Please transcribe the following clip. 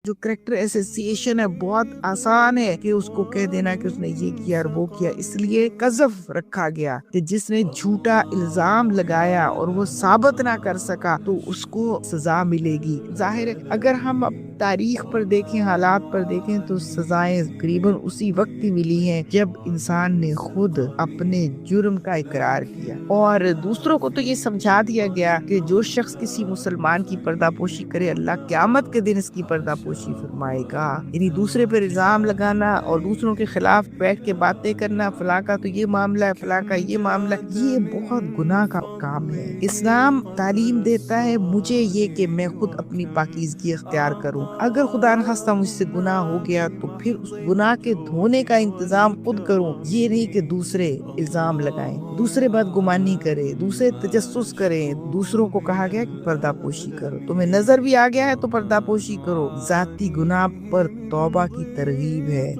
جو character association ہے بہت آسان ہے کہ اس کو کہہ دینا کہ اس نے یہ کیا اور وہ کیا، اس لیے قذف رکھا گیا کہ جس نے جھوٹا الزام لگایا اور وہ ثابت نہ کر سکا تو اس کو سزا ملے گی۔ ظاہر ہے اگر ہم تاریخ پر دیکھیں، حالات پر دیکھیں تو سزائیں قریباً اسی وقت ہی ملی ہیں جب انسان نے خود اپنے جرم کا اقرار کیا اور دوسروں کو تو یہ سمجھا دیا گیا کہ جو شخص کسی مسلمان کی پردہ پوشی کرے اللہ قیامت کے دن اس کی پردہ پوشی فرمائے گا۔ یعنی دوسرے پر الزام لگانا اور دوسروں کے خلاف بیٹھ کے باتیں کرنا، فلاں کا تو یہ معاملہ ہے، فلاں کا یہ معاملہ ہے، یہ بہت گناہ کا کام ہے۔ اسلام تعلیم دیتا ہے مجھے یہ کہ میں خود اپنی پاکیزگی اختیار کروں۔ اگر خدا نخواستہ مجھ سے گناہ ہو گیا تو پھر اس گناہ کے دھونے کا انتظام خود کروں، یہ نہیں کہ دوسرے الزام لگائیں، دوسرے بدگمانی کرے، دوسرے تجسس کریں۔ دوسروں کو کہا گیا کہ پردہ پوشی کرو، تمہیں نظر بھی آ گیا ہے تو پردہ پوشی کرو۔ ذاتی گناہ پر توبہ کی ترغیب ہے۔